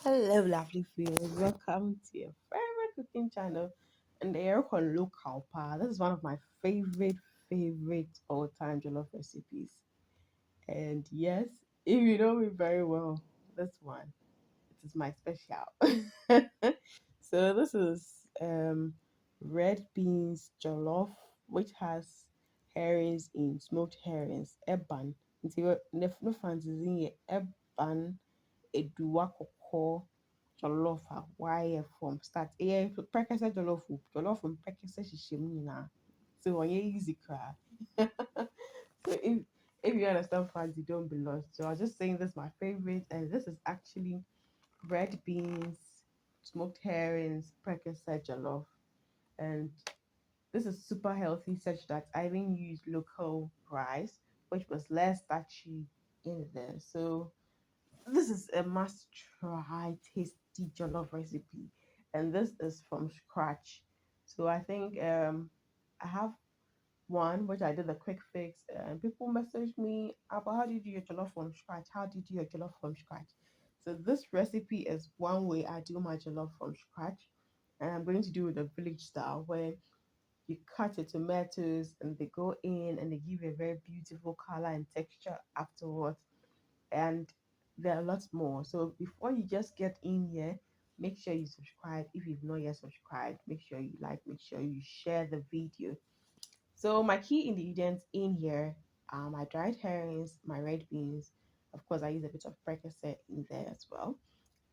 Hello, lovely viewers. Welcome to your favorite cooking channel and the Aircon Local Pa. This is one of my favorite all-time jollof recipes. And yes, if you know me very well, this one it is my special. So this is red beans jollof, which has herrings in smoked herrings. Eban. Nti no fancy Eban eduwa kɔkɔɔ jollof a wayɛ from start. Ɛyɛ Prekese jollof o. Jollof mpɛkɛsɛ hyehyɛ mu nyinaa. So ɔnyɛ easy koraa. So if you understand fancy, don't be lost. So I was just saying this is my favorite, and this is actually red beans, smoked herrings, Prekese jollof, and this is super healthy such that I even used local rice, which was less starchy in there. So this is a must try tasty jollof recipe, and this is from scratch. So I think I have one which I did a quick fix, and people message me about how do you do your jollof from scratch? How do you do your jollof from scratch? So this recipe is one way I do my jollof from scratch, and I'm going to do it the village style where you cut your tomatoes and they go in and they give you a very beautiful color and texture afterwards, and there are lots more. So before you just get in here, make sure you subscribe. If you've not yet subscribed, make sure you like, make sure you share the video. So my key ingredients in here are my dried herrings, my red beans. Of course, I use a bit of precedent in there as well.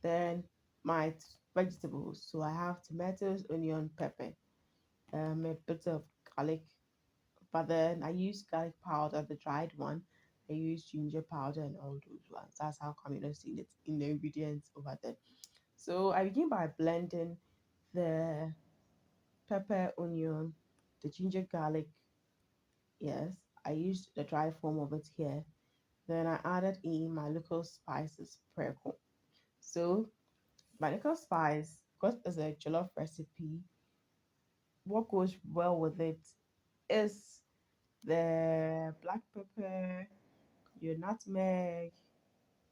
Then my vegetables. So I have tomatoes, onion, pepper, a bit of garlic, but then I use garlic powder, the dried one. I use ginger powder and all those ones. That's how come you don't see it in the ingredients over there. So I begin by blending the pepper, onion, the ginger, garlic. Yes, I used the dry form of it here. Then I added in my local spices, preko. So my local spice, because it's a jollof recipe, what goes well with it is the black pepper, your nutmeg,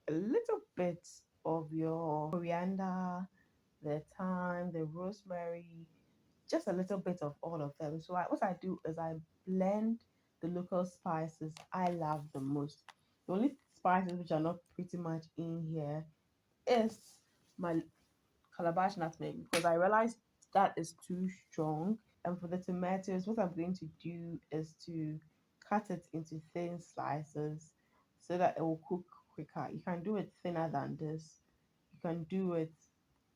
a little bit of your coriander, the thyme, the rosemary, just a little bit of all of them. So what I do is I blend the local spices I love the most. The only spices which are not pretty much in here is my calabash nutmeg because I realized that is too strong. And for the tomatoes, what I'm going to do is to cut it into thin slices so that it will cook quicker. You can do it thinner than this. You can do it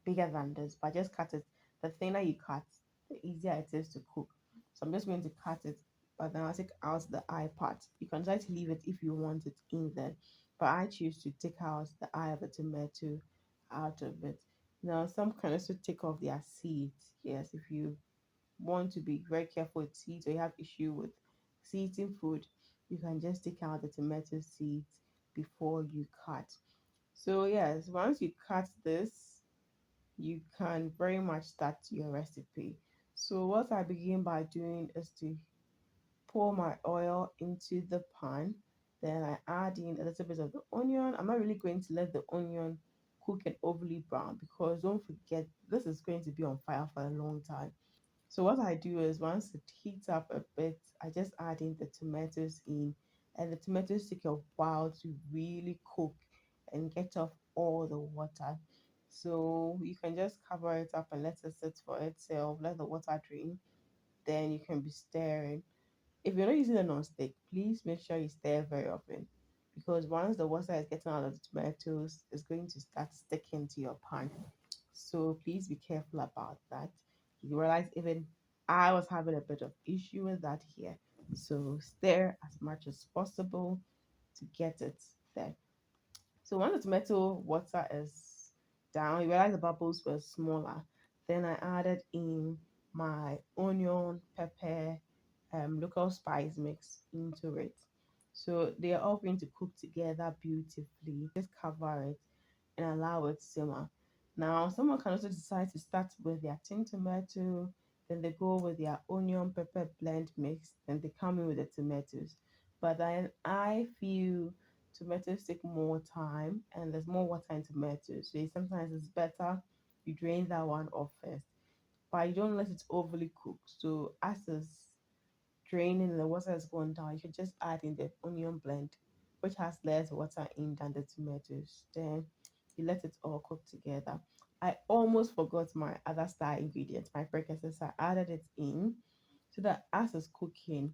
bigger than this, but just cut it. The thinner you cut, the easier it is to cook. So I'm just going to cut it, but then I'll take out the eye part. You can try to leave it if you want it in there, but I choose to take out the eye of the tomato out of it. Now, some can also take off their seeds. Yes, if you want to be very careful with seeds or you have issue with seeds in food, you can just take out the tomato seeds before you cut. So yes, once you cut this, you can very much start your recipe. So what I begin by doing is to pour my oil into the pan. Then I add in a little bit of the onion. I'm not really going to let the onion cook and overly brown because don't forget this is going to be on fire for a long time. So what I do is once it heats up a bit, I just add in the tomatoes in, and the tomatoes take a while to really cook and get off all the water. So you can just cover it up and let it sit for itself, let the water drain. Then you can be stirring. If you're not using a non-stick, please make sure you stir very often because once the water is getting out of the tomatoes, it's going to start sticking to your pan. So please be careful about that. You realize even I was having a bit of issue with that here. So stir as much as possible to get it there. So when the tomato water is down, you realize the bubbles were smaller. Then I added in my onion, pepper, local spice mix into it. So they are all going to cook together beautifully. Just cover it and allow it simmer. Now, someone can also decide to start with their tin tomato, then they go with their onion pepper blend mix, then they come in with the tomatoes. But then I feel tomatoes take more time and there's more water in tomatoes. So sometimes it's better you drain that one off first. But you don't let it overly cook. So as it's draining and the water has gone down, you should just add in the onion blend, which has less water in than the tomatoes. Then you let it all cook together. I almost forgot my other star ingredient, my precursors. I added it in so that as it's cooking,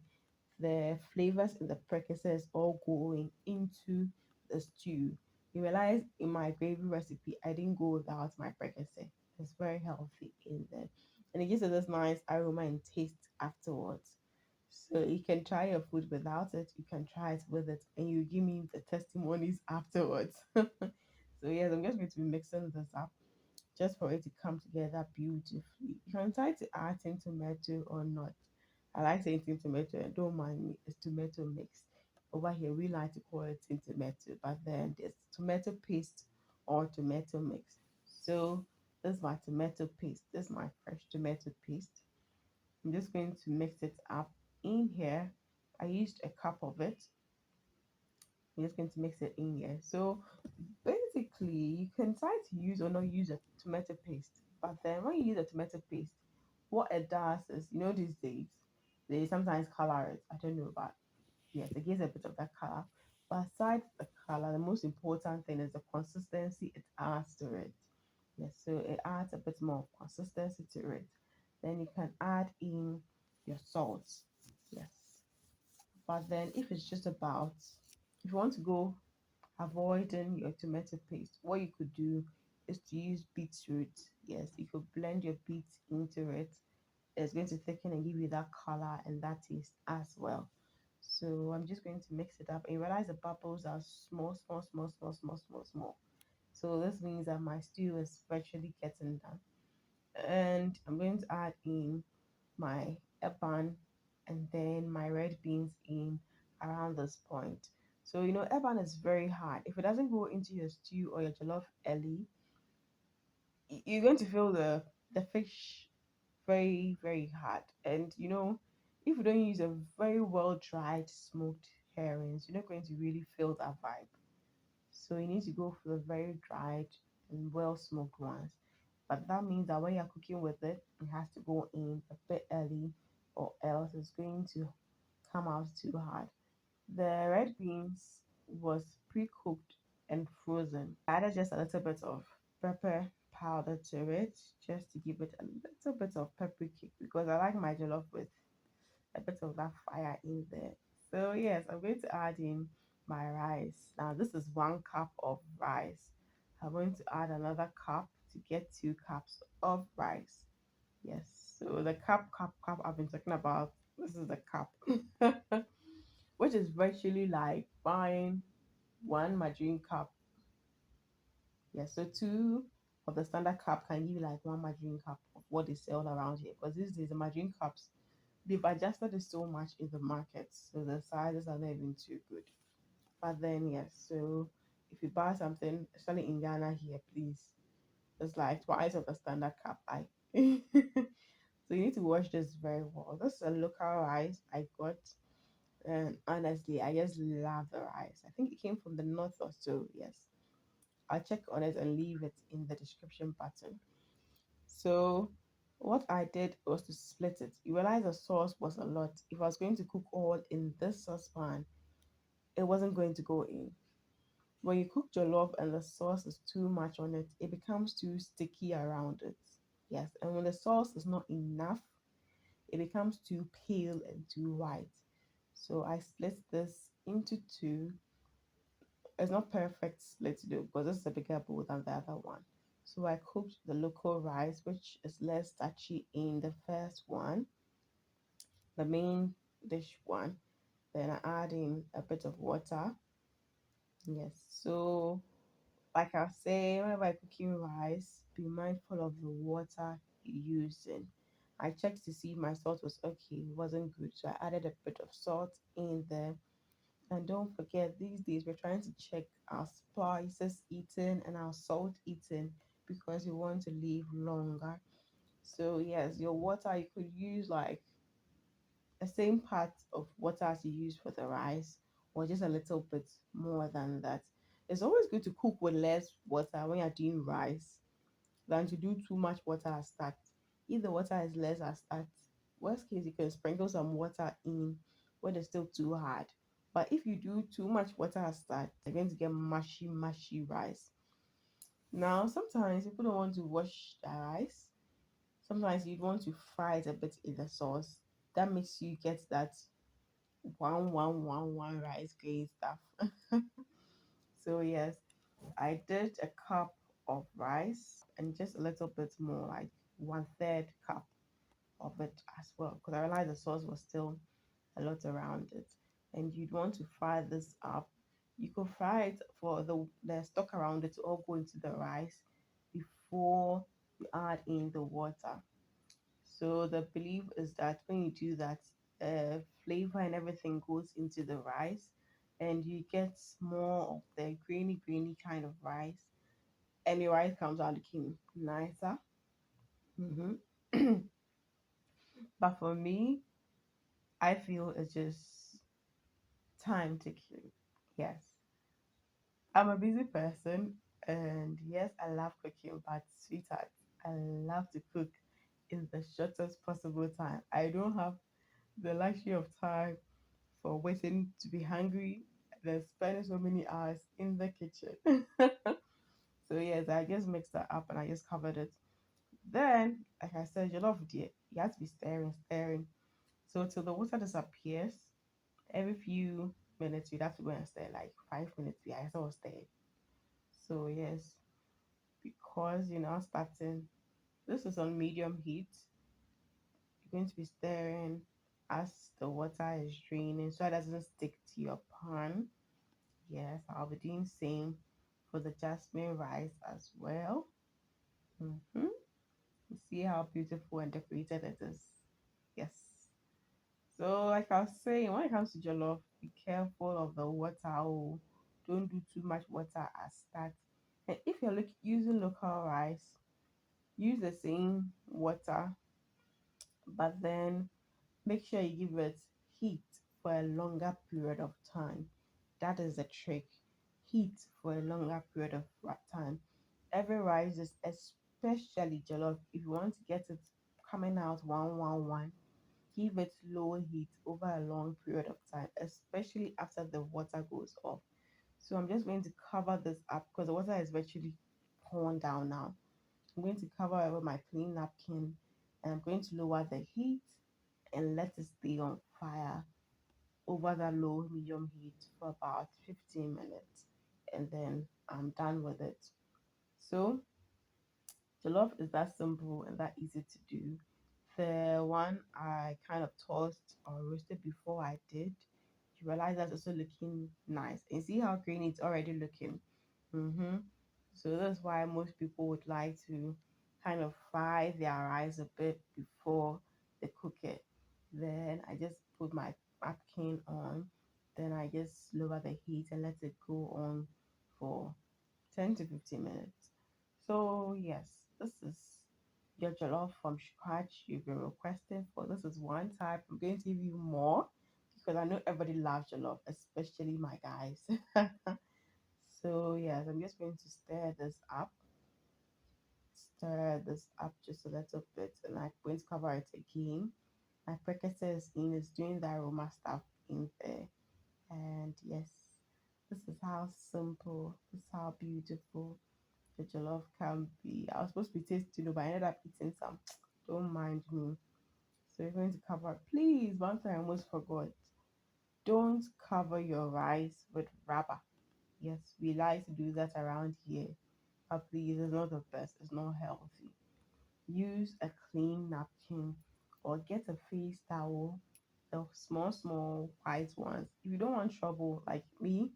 the flavors in the precursors all going into the stew. You realize in my gravy recipe, I didn't go without my precursor. It's very healthy in there. And it gives it this nice aroma and taste afterwards. So you can try your food without it, you can try it with it, and you give me the testimonies afterwards. So yes, I'm just going to be mixing this up just for it to come together beautifully. You can try to add in tomato or not. I like saying tin tomato, and don't mind me, it's tomato mix. Over here, we like to call it tin tomato, but then there's tomato paste or tomato mix. So this is my tomato paste. This is my fresh tomato paste. I'm just going to mix it up in here. I used a cup of it. I'm just going to mix it in here. So basically, you can try to use or not use a tomato paste. But then when you use a tomato paste, what it does is, these days, they sometimes color it. I don't know, but yes, it gives a bit of that color. But aside the color, the most important thing is the consistency it adds to it. Yes, so it adds a bit more consistency to it. Then you can add in your salt. Yes. But then if it's just about, if you want to go avoiding your tomato paste, what you could do is to use beetroot. Yes, you could blend your beets into it. It's going to thicken and give you that color and that taste as well. So I'm just going to mix it up, and you realize the bubbles are small, small, small, small, small, small, small. So this means that my stew is virtually getting done. And I'm going to add in my Eban and then my red beans in around this point. So Eban is very hard. If it doesn't go into your stew or your jollof early, you're going to feel the fish very, very hard. And if you don't use a very well dried smoked herrings, you're not going to really feel that vibe. So you need to go for the very dried and well smoked ones. But that means that when you're cooking with it, it has to go in a bit early, or else it's going to come out too hard. The red beans was pre-cooked and frozen. I added just a little bit of pepper powder to it, just to give it a little bit of pepper kick, because I like my jollof with a bit of that fire in there. So yes, I'm going to add in my rice. Now this is 1 cup of rice. I'm going to add another cup to get 2 cups of rice. Yes, so the cup I've been talking about, this is the cup, which is virtually like buying one margarine cup. Yes, so two of the standard cup can give you like one margarine cup of what they sell around here. Because these days the margarine cups, they've adjusted it so much in the market, so the sizes are not even too good. But then yes, so if you buy something, especially in Ghana here, please, it's like twice of the standard cup. I so you need to wash this very well. This is a local rice I got, and honestly, I just love the rice. I think it came from the north or so. Yes, I'll check on it and leave it in the description button. So what I did was to split it. You realize the sauce was a lot. If I was going to cook all in this saucepan, it wasn't going to go in. When you cook jollof and the sauce is too much on it, it becomes too sticky around it. Yes, and when the sauce is not enough, it becomes too pale and too white. So I split this into two. It's not perfect split though, because this is a bigger bowl than the other one. So I cooked the local rice, which is less starchy in the first one, the main dish one. Then I add in a bit of water. Yes. So like I say, whenever I cooking rice, be mindful of the water you're using. I checked to see if my salt was okay. It wasn't good, so I added a bit of salt in there. And don't forget, these days we're trying to check our spices eaten and our salt eaten, because we want to live longer. So yes, your water, you could use like the same part of water as you use for the rice, or just a little bit more than that. It's always good to cook with less water when you're doing rice than to do too much water at start. If the water is less at start, worst case you can sprinkle some water in when it's still too hard. But if you do too much water at start, you're going to get mushy, mushy rice. Now, sometimes people don't want to wash their rice. Sometimes you want to fry it a bit in the sauce. That makes you get that one rice grain stuff. So yes, I did a cup of rice and just a little bit more, like one third cup of it as well, because I realized the sauce was still a lot around it. And you'd want to fry this up. You could fry it for the stock around it to all go into the rice before you add in the water. So the belief is that when you do that, flavor and everything goes into the rice, and you get more of the grainy kind of rice, and your rice comes out looking nicer. hmm but for me, I feel it's just time taking. Yes, I'm a busy person, and yes, I love cooking, but sweetheart, I love to cook in the shortest possible time. I don't have the luxury of time for waiting to be hungry, then spending so many hours in the kitchen. So yes, I just mixed that up and I just covered it. Then, like I said, jollof dear, you have to be stirring, stirring. So till the water disappears, every few minutes you'd have to go and stir, like 5 minutes. Yeah, I saw stir. So yes, because you're now starting, this is on medium heat. You're going to be stirring as the water is draining so it doesn't stick to your pan. Yes, I'll be doing same for the jasmine rice as well. You see how beautiful and decorated it is. Yes. So, like I was saying, when it comes to jollof, be careful of the water. Oh, don't do too much water at start. And if you're using local rice, use the same water, but then make sure you give it heat for a longer period of time. That is the trick. Heat for a longer period of time. Every rice is especially jollof. If you want to get it coming out one, give it low heat over a long period of time, especially after the water goes off. So I'm just going to cover this up because the water is virtually pouring down now. I'm going to cover it with my clean napkin and I'm going to lower the heat and let it stay on fire over that low medium heat for about 15 minutes, and then I'm done with it. So jollof is that simple and that easy to do. The one I kind of tossed or roasted before I did, you realize that's also looking nice. And see how green it's already looking. Mm-hmm. So that's why most people would like to kind of fry their rice a bit before they cook it. Then I just put my napkin on. Then I just lower the heat and let it go on for 10 to 15 minutes. So yes, this is your jollof from scratch you've been requesting for. This is one type. I'm going to give you more because I know everybody loves jollof, especially my guys. So yes, I'm just going to stir this up just a little bit, and I'm going to cover it again. My prekese is doing the aroma stuff in there, and yes, this is how simple, this is how beautiful the jollof can be. I was supposed to be tasting it, but I ended up eating some. Don't mind me. So you're going to cover. Please, one thing I almost forgot. Don't cover your rice with rubber. Yes, we like to do that around here. But please, it's not the best. It's not healthy. Use a clean napkin or get a face towel, the small white ones. If you don't want trouble like me,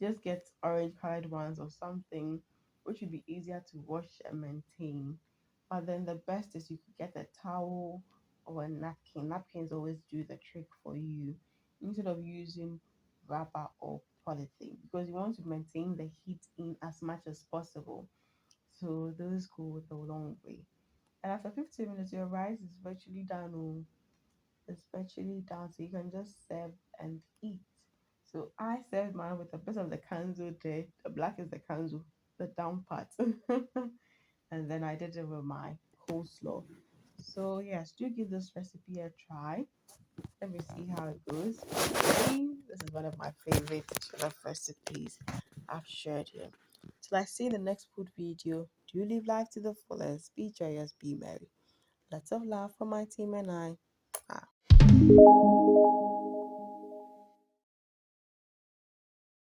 just get orange colored ones or something which would be easier to wash and maintain. But then the best is you could get a towel or a napkin. Napkins always do the trick for you instead of using rubber or polythene because you want to maintain the heat in as much as possible. So those go a long way. And after 15 minutes, your rice is virtually done. Oh, it's virtually done. So you can just serve and eat. So I served mine with a bit of the kanzo there. The black is the kanzo, the down part. And then I did it with my coleslaw. So yes, do give this recipe a try. Let me see how it goes. For me, this is one of my favorite jollof recipes I've shared here. Till I see you in the next food video, do live life to the fullest, be joyous, be merry. Lots of love from my team and I. Ah.